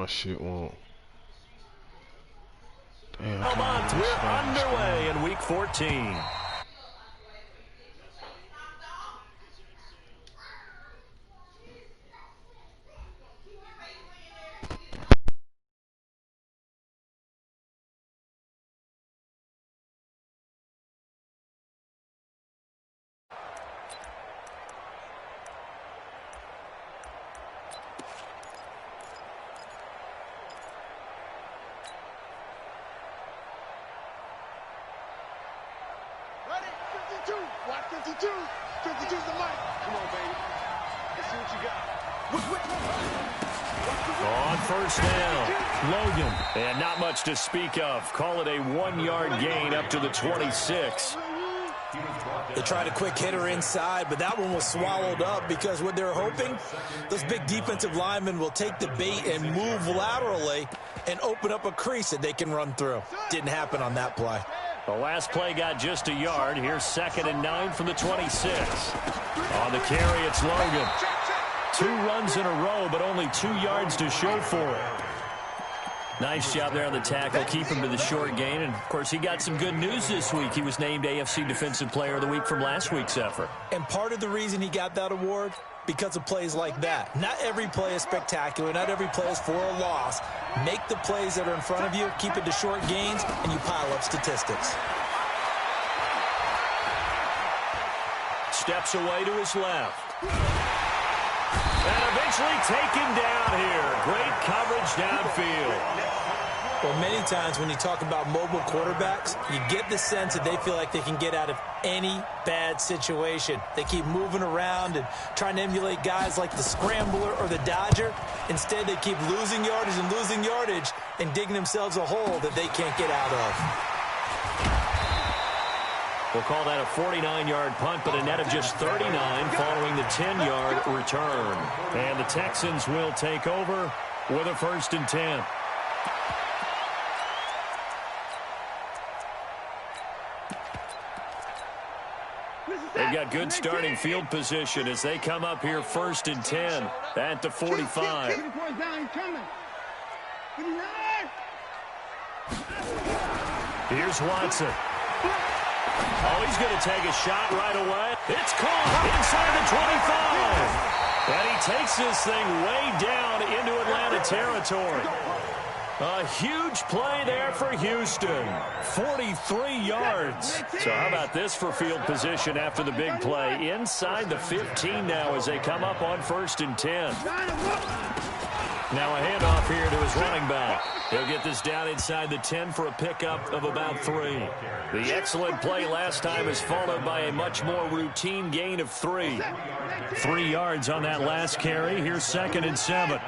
shit won't. Damn, We're underway in week 14. Watch 52. 52's the mic. Come on, baby. Let's see what you got. On first down, Logan. And not much to speak of. Call it a 1-yard gain up to the 26. They tried a quick hitter inside, but that one was swallowed up because what they're hoping, those big defensive linemen will take the bait and move laterally and open up a crease that they can run through. Didn't happen on that play. The last play got just a yard. Here's 2nd and 9 from the 26. On the carry, it's Logan. 2 runs in a row, but only 2 yards to show for it. Nice job there on the tackle. Keep him to the short gain. And, of course, he got some good news this week. He was named AFC Defensive Player of the Week from last week's effort. And part of the reason he got that award, because of plays like that. Not every play is spectacular. Not every play is for a loss. Make the plays that are in front of you, keep it to short gains, and you pile up statistics. Steps away to his left. And eventually taken down here. Great coverage downfield. Well, many times when you talk about mobile quarterbacks, you get the sense that they feel like they can get out of any bad situation. They keep moving around and trying to emulate guys like the Scrambler or the Dodger. Instead, they keep losing yardage and digging themselves a hole that they can't get out of. We'll call that a 49-yard punt, but a net of just 39 following the 10-yard return. And the Texans will take over with a 1st and 10. They've got good starting field position as they come up here 1st and 10 at the 45. Here's Watson. Oh, he's going to take a shot right away. It's caught inside the 25. And he takes this thing way down into Atlanta territory. A huge play there for Houston. 43 yards. So how about this for field position after the big play? Inside the 15 now as they come up on 1st and 10. Now a handoff here to his running back. He'll get this down inside the 10 for a pickup of about 3. The excellent play last time is followed by a much more routine gain of 3. 3 yards on that last carry. Here's 2nd and 7.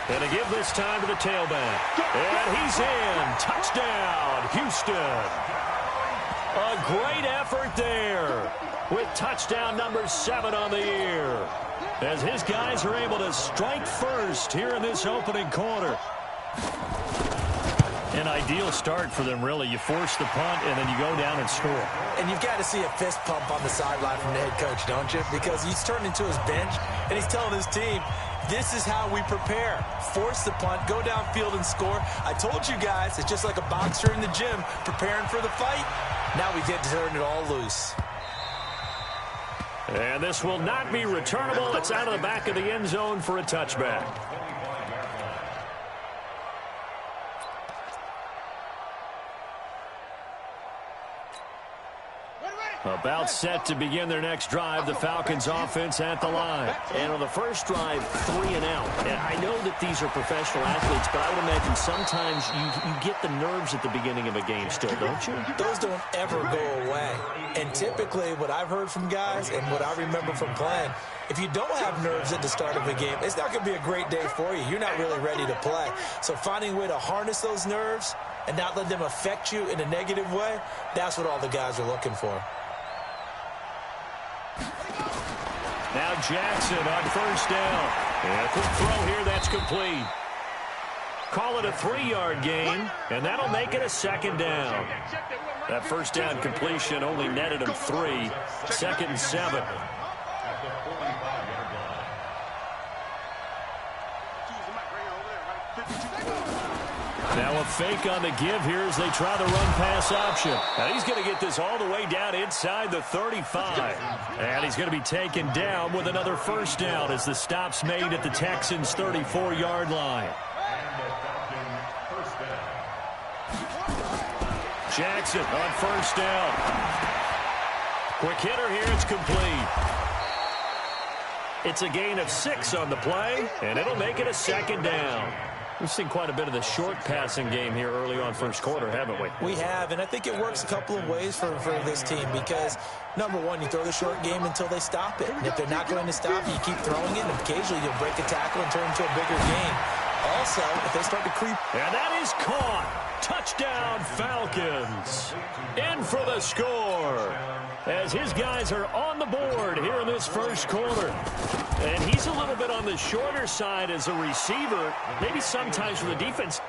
And to give this time to the tailback. And he's in. Touchdown, Houston. A great effort there with touchdown number 7 on the year. As his guys are able to strike first here in this opening quarter. An ideal start for them, really. You force the punt, and then you go down and score. And you've got to see a fist pump on the sideline from the head coach, don't you? Because he's turned into his bench, and he's telling his team, this is how we prepare. Force the punt, go downfield and score. I told you guys, it's just like a boxer in the gym preparing for the fight. Now we get to turn it all loose. And this will not be returnable. It's out of the back of the end zone for a touchback. About set to begin their next drive, the Falcons offense at the line. And on the first drive, 3 and out. And I know that these are professional athletes, but I would imagine sometimes you get the nerves at the beginning of a game still, don't you? Those don't ever go away. And typically what I've heard from guys and what I remember from playing, if you don't have nerves at the start of a game, it's not going to be a great day for you. You're not really ready to play. So finding a way to harness those nerves and not let them affect you in a negative way, that's what all the guys are looking for. Now Jackson on first down. And a quick throw here, that's complete. Call it a 3-yard gain, and that'll make it a 2nd down. That first down completion only netted him 3. 2nd and 7. fake on the give here as they try the run-pass option. Now he's going to get this all the way down inside the 35. And he's going to be taken down with another first down as the stop's made at the Texans' 34-yard line. Jackson on first down. Quick hitter here, it's complete. It's a gain of 6 on the play, and it'll make it a second down. We've seen quite a bit of the short passing game here early on first quarter, haven't we? We have, and I think it works a couple of ways for this team because, number one, you throw the short game until they stop it. And if they're not going to stop it, you keep throwing it, and occasionally you'll break a tackle and turn it into a bigger game. Also, if they start to creep. And that is caught. Touchdown, Falcons. In for the score as his guys are on the board here in this first quarter. And he's a little bit on the shorter side as a receiver. Maybe sometimes for the defense.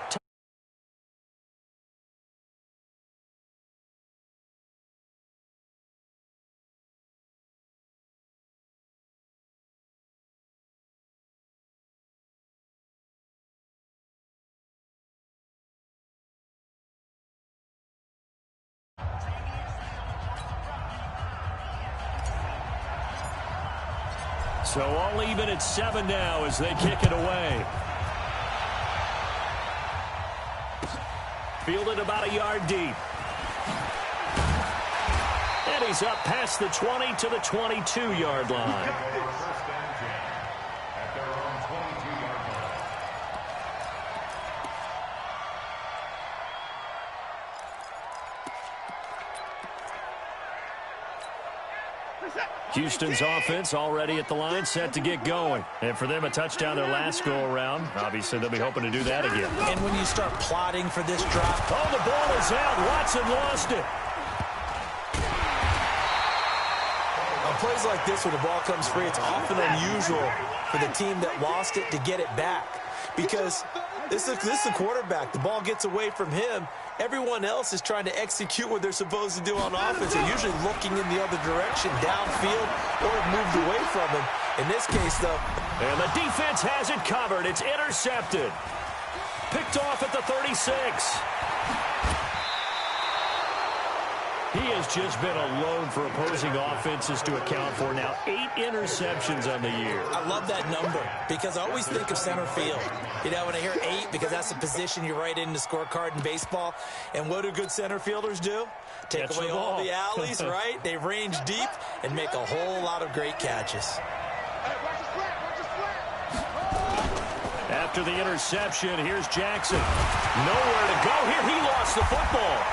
So all even at 7 now as they kick it away. Fielded about a yard deep. And he's up past the 20 to the 22-yard line. Houston's offense already at the line, set to get going. And for them, a touchdown their last go-around. Obviously, they'll be hoping to do that again. And when you start plotting for this drop. Oh, the ball is out. Watson lost it. On plays like this where the ball comes free, it's often unusual for the team that lost it to get it back. Because this is a quarterback. The ball gets away from him. Everyone else is trying to execute what they're supposed to do on offense. They're usually looking in the other direction, downfield, or moved away from him. In this case, though. And the defense has it covered. It's intercepted. Picked off at the 36. He has just been alone for opposing offenses to account for now 8 interceptions on the year. I love that number because I always think of center field. You know, when I hear 8, because that's the position you write in the scorecard in baseball. And what do good center filders do? Take away all the alleys, right? They range deep and make a whole lot of great catches. After the interception, here's Jackson. Nowhere to go here. He lost the football.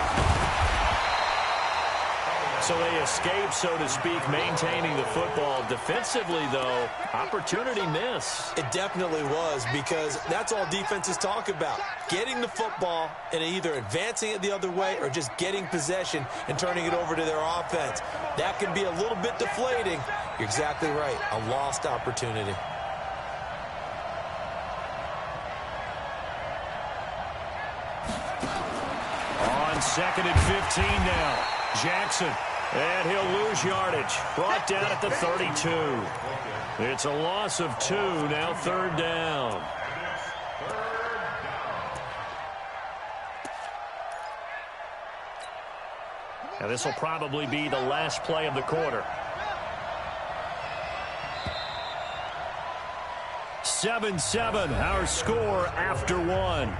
So they escape, so to speak, maintaining the football. Defensively, though, opportunity miss. It definitely was because that's all defenses talk about. Getting the football and either advancing it the other way or just getting possession and turning it over to their offense. That can be a little bit deflating. You're exactly right. A lost opportunity. On 2nd and 15 now. Jackson. And he'll lose yardage. Brought down at the 32. It's a loss of 2, now 3rd down. Now this will probably be the last play of the quarter. 7-7, our score after 1.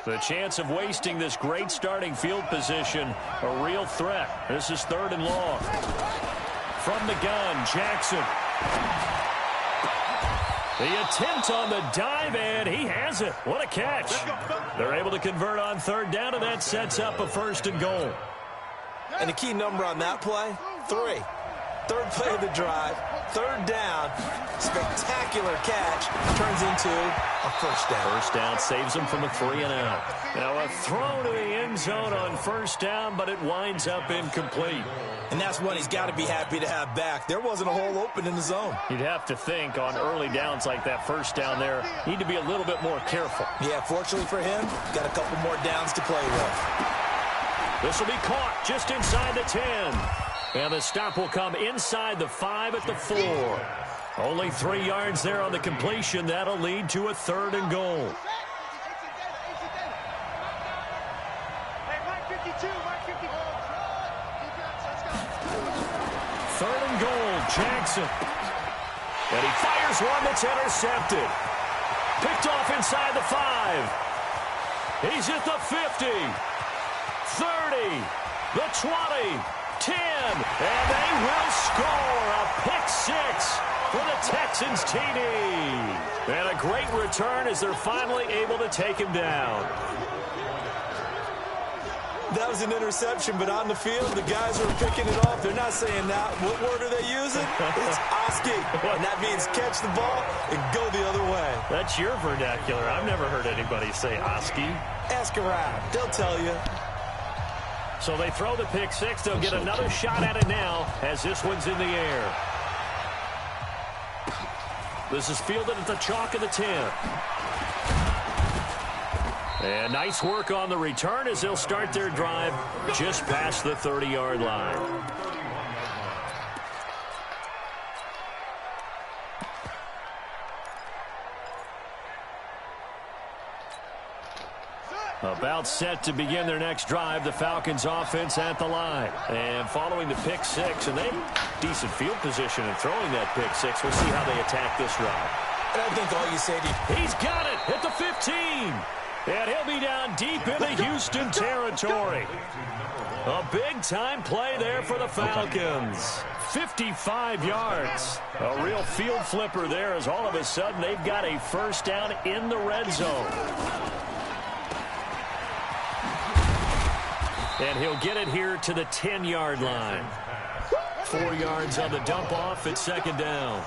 The chance of wasting this great starting field position, a real threat. This is 3rd and long. From the gun, Jackson. The attempt on the dive, and he has it. What a catch. They're able to convert on 3rd down, and that sets up a 1st and goal. And the key number on that play, 3. Third play of the drive, third down, spectacular catch, turns into a first down. First down saves him from a 3-and-out. Now a throw to the end zone on first down, but it winds up incomplete. And that's one he's got to be happy to have back. There wasn't a hole open in the zone. You'd have to think on early downs like that first down there, need to be a little bit more careful. Yeah, fortunately for him, got a couple more downs to play with. This will be caught just inside the 10. And the stop will come inside the 5 at the 4. Only 3 yards there on the completion. That'll lead to a 3rd and goal. Third and goal, Jackson. And he fires one that's intercepted. Picked off inside the 5. He's at the 50. 30. The 20. 10, and they will score a pick 6 for the Texans TD. And a great return as they're finally able to take him down. That was an interception, but on the field, the guys who are picking it off, they're not saying that. What word are they using? It's Oski, and that means catch the ball and go the other way. That's your vernacular. I've never heard anybody say Oski. Ask around. They'll tell you. So they throw the pick 6. They'll get another shot at it now as this one's in the air. This is fielded at the chalk of the 10. And nice work on the return as they'll start their drive just past the 30-yard line. About set to begin their next drive, the Falcons offense at the line. And following the pick 6, and they decent field position in throwing that pick 6. We'll see how they attack this drive. And I think all you say to he's got it at the 15. And he'll be down deep into Houston territory. A big-time play there for the Falcons. 55 yards. A real field flipper there as all of a sudden they've got a first down in the red zone. And he'll get it here to the 10-yard line. 4 yards on the dump off at second down.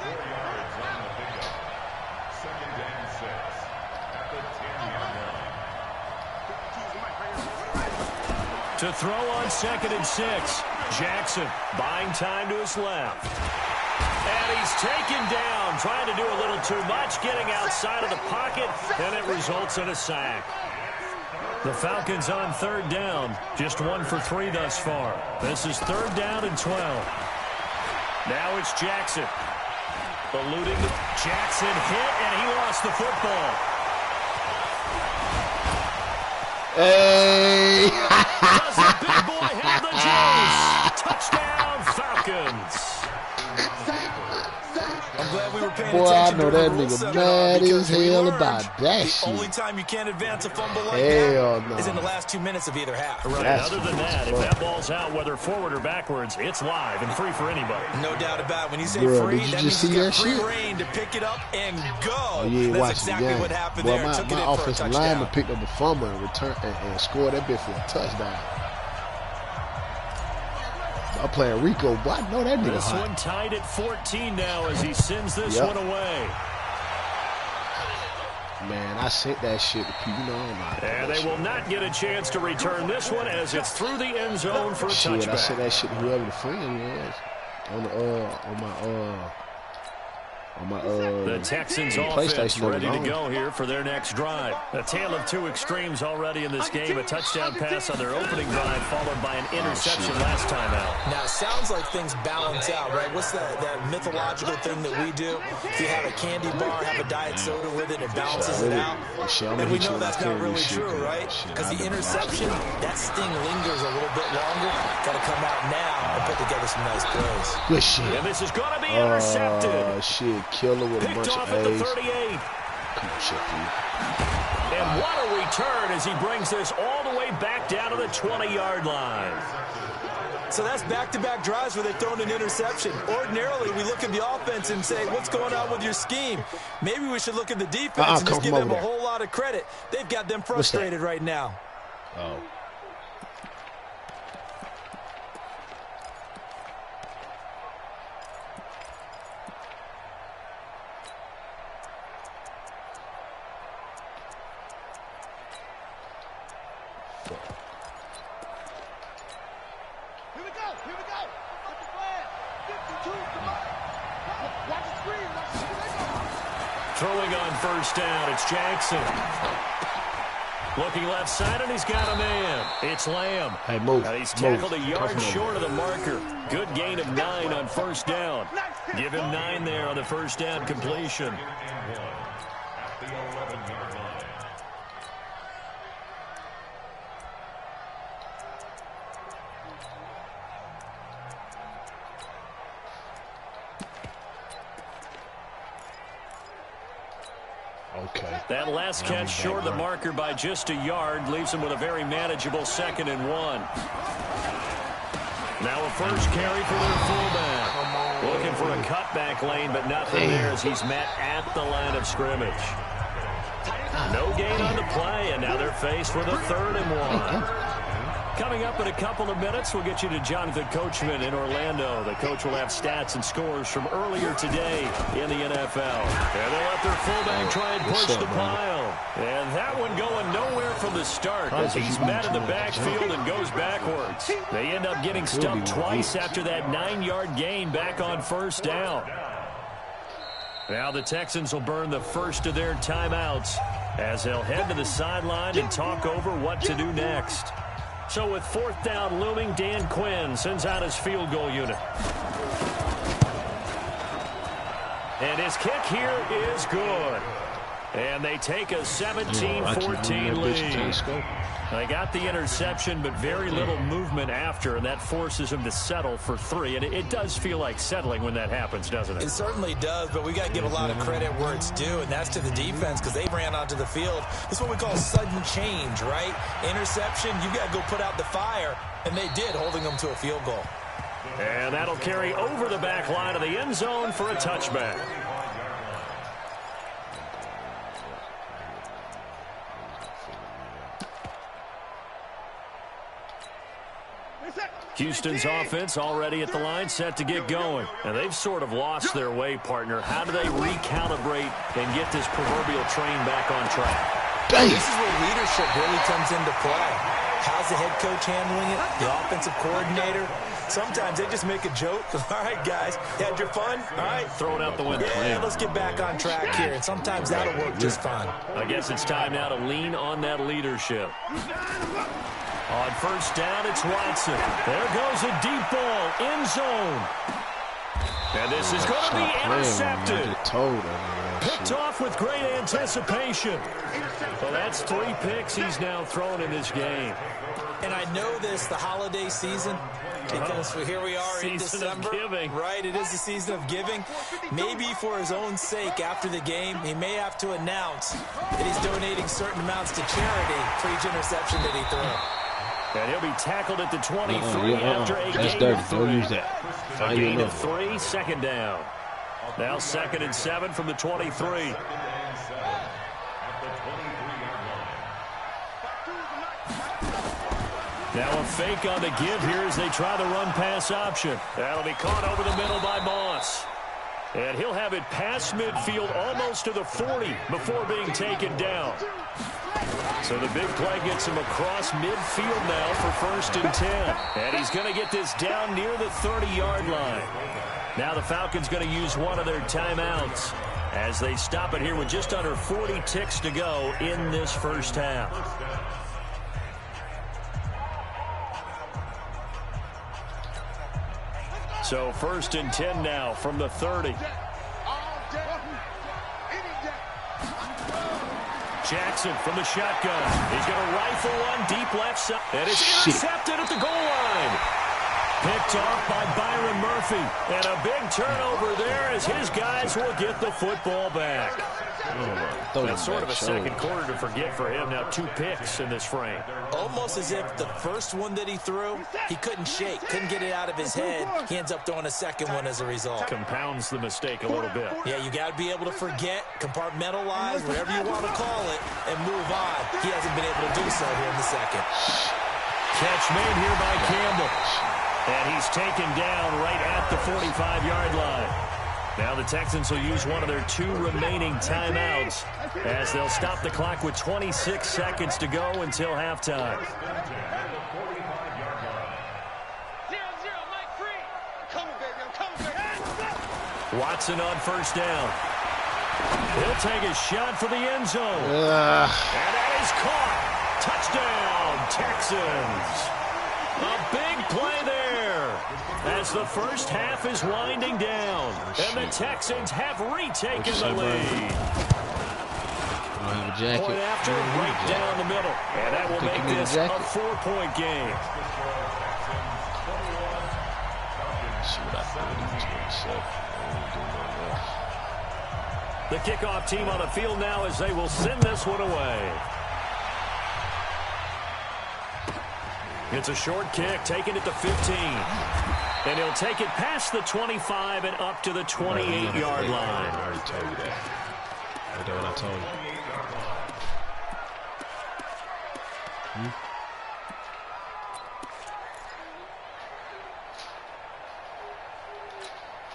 To throw on 2nd and 6. Jackson buying time to his left. And he's taken down, trying to do a little too much, getting outside of the pocket, and it results in a sack. The Falcons on 3rd down, just 1 for 3 thus far. This is 3rd down and 12. Now it's Jackson. Eluding Jackson hit, and he lost the football. Hey! Does the big boy have the juice? Touchdown, Falcons. I'm glad we were paying Boy, attention. I know that nigga mad as hell about that shit. The only time you can't advance a fumble like hell that no. is in the last 2 minutes of either half. Right. That's Other than that, if that ball's out, whether forward or backwards, it's live and free for anybody. No doubt about it. When you say Bro, free, did you that just means see you that got free shit? reign to pick it up and go. Oh, you ain't That's watching exactly the game. what happened Boy, there. my Took it in for a offensive touchdown. lineman picked up a fumble and returned and scored that bit for a touchdown. I'm playing Rico, boy. I know that nigga This hot. one tied at 14 now as he sends this one away. Man, I sent that shit to people. You know, I'm not. And they will not get a chance to return this one as it's through the end zone for a Shit, I sent touchback. that shit to whoever the friend was on The Texans offense ready to go here for their next drive. A tale of two extremes already in this game. A touchdown pass on their opening drive followed by an interception last time out. Now, it sounds like things balance out, right? What's that mythological thing that we do? If you have a candy bar, have a diet soda with it, it balances it out. And we know that's not really true, right? Because the interception, that sting lingers a little bit longer. Got to come out now and put together some nice plays. Good shit. And this is going to be intercepted. Shit, killer with a bunch Picked of off at the A's. 38. Come on, shit, dude. And what a return as he brings this all the way back down to the 20-yard line. So that's back-to-back drives where they've thrown an interception. Ordinarily, we look at the offense and say, what's going on with your scheme? Maybe we should look at the defense and just give them a whole lot of credit. They've got them frustrated right now. Oh. Throwing on first down, it's Jackson. Looking left side, and he's got a man. It's Lamb. Hey, move. And he's tackled a yard Come short of the marker. Good gain of 9 on first down. Give him 9 there on the first down completion. Okay. That last catch short of the marker by just a yard leaves him with a very manageable 2nd and 1. Now a first carry for their fullback. Looking for a cutback lane, but nothing there as he's met at the line of scrimmage. No gain on the play, and now they're faced with a 3rd and 1. Coming up in a couple of minutes, we'll get you to Jonathan Coachman in Orlando. The coach will have stats and scores from earlier today in the NFL. And they let their fullback try and push the pile. And that one going nowhere from the start as he's met in the backfield and goes backwards. They end up getting stumped twice after that 9-yard gain back on first down. Now the Texans will burn the first of their timeouts as they'll head to the sideline and talk over what to do next. So with 4th down looming, Dan Quinn sends out his field goal unit. And his kick here is good. And they take a 17-14 lead. They got the interception, but very little movement after, and that forces him to settle for 3. And it does feel like settling when that happens, doesn't it? It certainly does, but we got to give a lot of credit where it's due, and that's to the defense because they ran onto the field. This is what we call sudden change, right? Interception, you got to go put out the fire, and they did, holding them to a field goal. And that'll carry over the back line of the end zone for a touchback. Houston's offense already at the line, set to get going. And they've sort of lost their way, partner. How do they recalibrate and get this proverbial train back on track? This is where leadership really comes into play. How's the head coach handling it? The offensive coordinator? Sometimes they just make a joke. All right, guys, had your fun? All right. Throw it out the window. Yeah, let's get back on track here. And sometimes that'll work just fine. I guess it's time now to lean on that leadership. On first down, it's Watson. There goes a deep ball, end zone. And this is going to be intercepted. Picked off with great anticipation. Well, that's 3 picks he's now thrown in this game. And I know this, the holiday season, because here we are in December. Right, it is the season of giving. Maybe for his own sake, after the game, he may have to announce that he's donating certain amounts to charity for each interception that he threw. And he'll be tackled at the 23 after a gain of 3. Don't use that. A gain of 3, 2nd down. Now 2nd and 7 from the 23. Now a fake on the give here as they try the run-pass option. That'll be caught over the middle by Moss. And he'll have it past midfield almost to the 40 before being taken down. So the big play gets him across midfield now for 1st and 10. And he's going to get this down near the 30-yard line. Now the Falcons going to use one of their timeouts as they stop it here with just under 40 ticks to go in this first half. So 1st and 10 now from the 30. Jackson from the shotgun. He's going to rifle one deep left side. And it's intercepted at the goal line. Picked off by Byron Murphy. And a big turnover there as his guys will get the football back. That's sort of a second quarter to forget for him. Now 2 picks in this frame. Almost as if the first one that he threw, he couldn't shake, couldn't get it out of his head. He ends up throwing a second one as a result. Compounds the mistake a little bit. Yeah, you got to be able to forget, compartmentalize, whatever you want to call it, and move on. He hasn't been able to do so here in the second. Catch made here by Campbell. And he's taken down right at the 45-yard line. Now the Texans will use one of their 2 remaining timeouts as they'll stop the clock with 26 seconds to go until halftime. Watson on first down. He'll take a shot for the end zone. And that is caught. Touchdown, Texans. A big play there as the first half is winding down. And the Texans have retaken the lead. Point after, right down the middle. And that will make this a 4-point game. The kickoff team on the field now as they will send this one away. It's a short kick, taking it to 15. And he'll take it past the 25 and up to the 28-yard line. I already told you that. I know what I told you.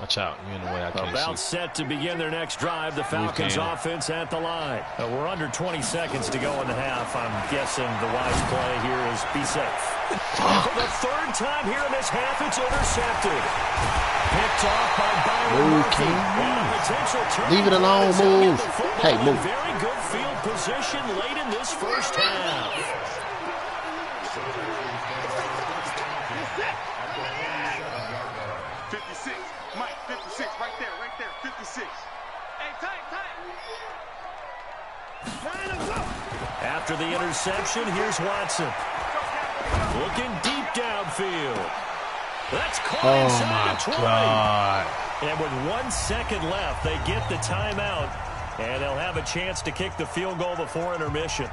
Watch out. You're in the way. I can't About see. set to begin their next drive. The Falcons offense at the line. We're under 20 seconds to go in the half. I'm guessing the wise play here is be safe. For the third time here in this half, it's intercepted. Picked off by Byron Murphy. Leave it alone. Move. Hey, move. Very good field position late in this first half. After the interception, here's Watson. Looking deep downfield. That's caught inside the 20. God. And with 1 second left, they get the timeout. And they'll have a chance to kick the field goal before intermission.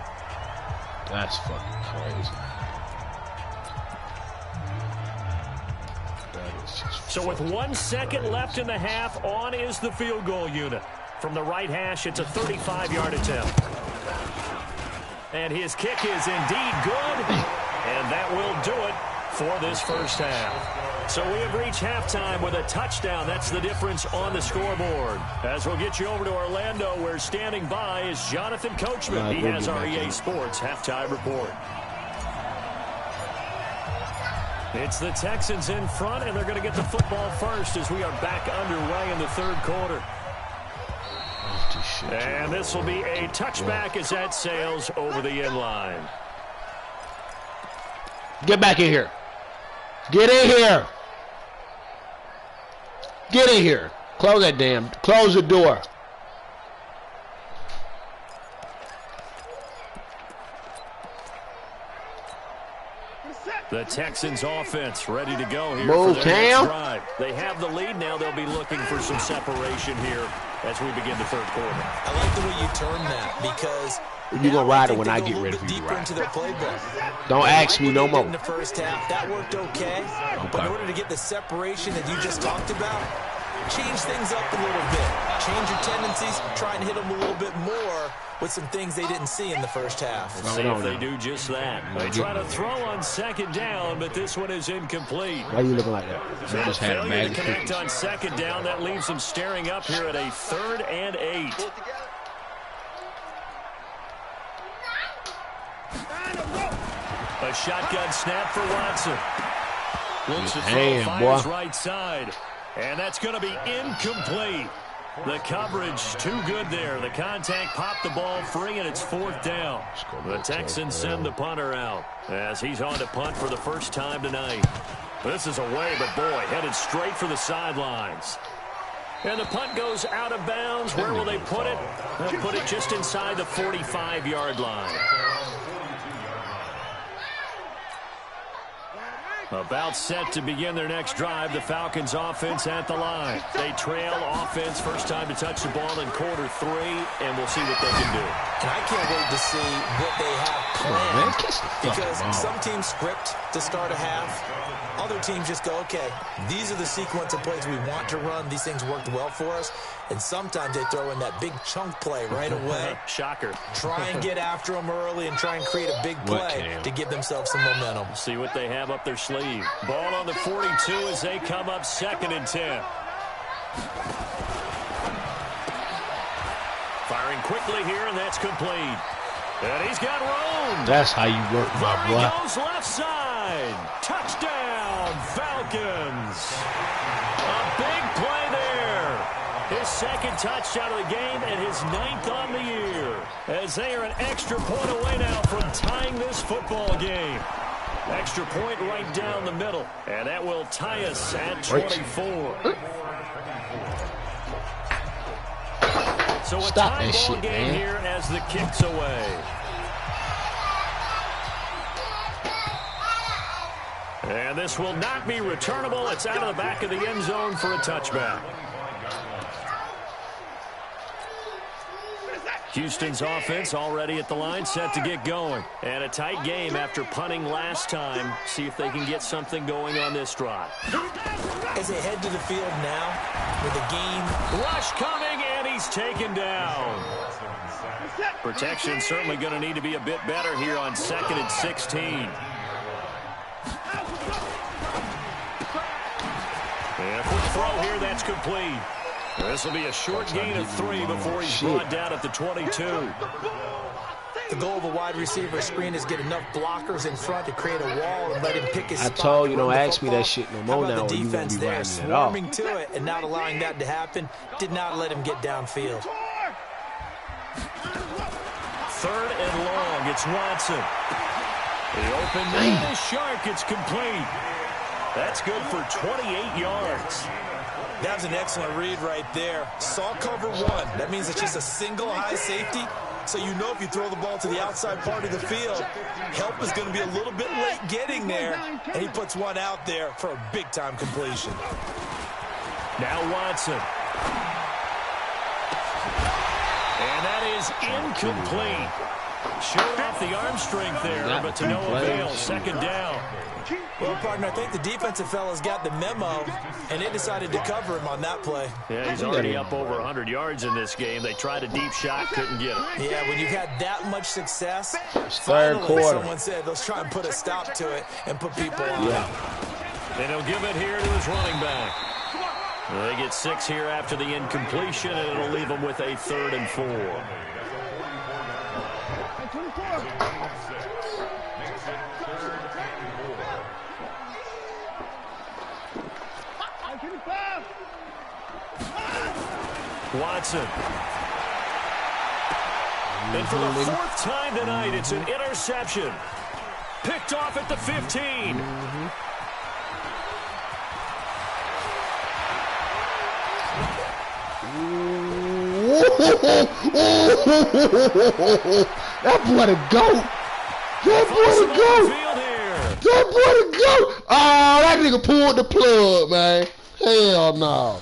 That's fucking crazy. That is just So with 1 second left in the half, on is the field goal unit. From the right hash, it's a 35-yard attempt. And his kick is indeed good. And that will do it for this first half. So we have reached halftime with a touchdown. That's the difference on the scoreboard. As we'll get you over to Orlando, where standing by is Jonathan Coachman. He has our EA Sports halftime report. It's the Texans in front, and they're going to get the football first as we are back underway in the third quarter. And this will be a touchback as that sails over the end line. Get back in here. Get in here. Get in here. Close that damn. Close the door. The Texans offense ready to go here Move, for their Cam. next drive. They have the lead now. They'll be looking for some separation here as we begin the third quarter. I like the way you term that because you're going to ride it when I go get a ready little for bit you to deeper ride. into their playbook. Don't ask me no more. In the first half, that worked okay. But in order to get the separation that you just talked about, change things up a little bit. Change your tendencies. Try and hit them a little bit more with some things they didn't see in the first half. Let's see if they do just that. They try to throw on second down, but this one is incomplete. Why are you looking like that? So I just had a failure bag to of connect cookies. on second down. That leaves them staring up here at a 3rd and 8. A shotgun snap for Watson. Looks to throw, fires right side. And that's going to be incomplete. The coverage too good there. The contact popped the ball free, and it's 4th down. The Texans send the punter out as he's on to punt for the first time tonight. This is away, but boy, headed straight for the sidelines. And the punt goes out of bounds. Where will they put it? They'll put it just inside the 45-yard line. About set to begin their next drive. The Falcons offense at the line. They trail offense. First time to touch the ball in quarter 3, and we'll see what they can do. And I can't wait to see what they have planned. Because some teams script to start a half. Other teams just go, okay, these are the sequence of plays we want to run. These things worked well for us. And sometimes they throw in that big chunk play right away. Shocker. Try and get after them early and try and create a big play to give themselves some momentum. See what they have up their sleeve. Ball on the 42 as they come up 2nd and 10. Firing quickly here, and that's complete. And he's got room. That's how you work, my boy. He goes left side. Touchdown, Falcons. A big play there. His second touchdown of the game and his 9th on the year. As they are an extra point away now from tying this football game. Extra point right down the middle. And that will tie us at 24. So a tie ball game here as the kick's away. And this will not be returnable. It's out of the back of the end zone for a touchback. Houston's offense already at the line, set to get going. And a tight game after punting last time. See if they can get something going on this drive. As they head to the field now with a game. Rush coming, and he's taken down. Protection certainly going to need to be a bit better here on 2nd and 16. And a quick throw here, that's complete. This will be a short gain of 3 before he's brought down at the 22. The goal of a wide receiver screen is get enough blockers in front to create a wall and let him pick his spot. I told you, don't ask me that shit no more now, or you won't be there riding at all. swarming to it and not allowing that to happen. Did not let him get downfield. 3rd and long, it's Watson. The open man is Shark, it's complete. That's good for 28 yards. That was an excellent read right there. Saw cover 1. That means it's just a single high safety. So you know if you throw the ball to the outside part of the field, help is going to be a little bit late getting there. And he puts one out there for a big-time completion. Now Watson. And that is incomplete. Showed off the arm strength there, but to no avail. 2nd down. Well, partner, I think the defensive fellas got the memo, and they decided to cover him on that play. Yeah, he's already up over 100 yards in this game. They tried a deep shot, couldn't get him. Yeah, when you've had that much success, third quarter. Someone said, let's try and put a stop to it and put people on. Yeah. And he'll give it here to his running back. They get 6 here after the incompletion, and it'll leave them with a 3rd and 4. Watson. And for the 4th time tonight, it's an interception. Picked off at the 15. That boy the GOAT. That boy the GOAT. That boy the GOAT. Oh, that nigga pulled the plug, man. Hell no.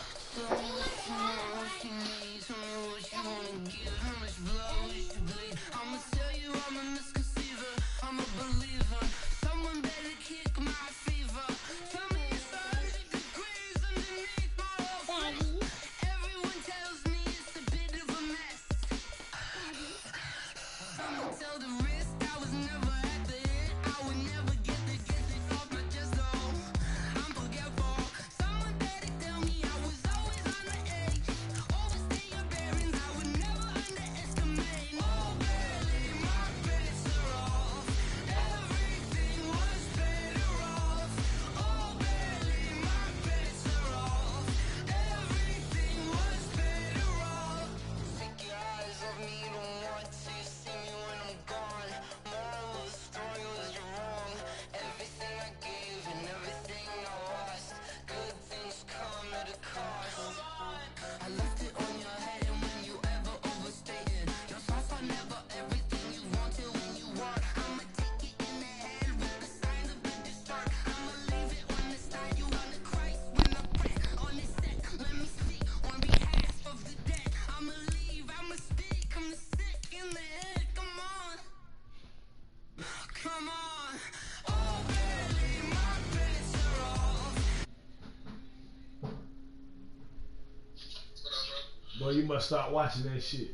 Boy, you must start watching that shit.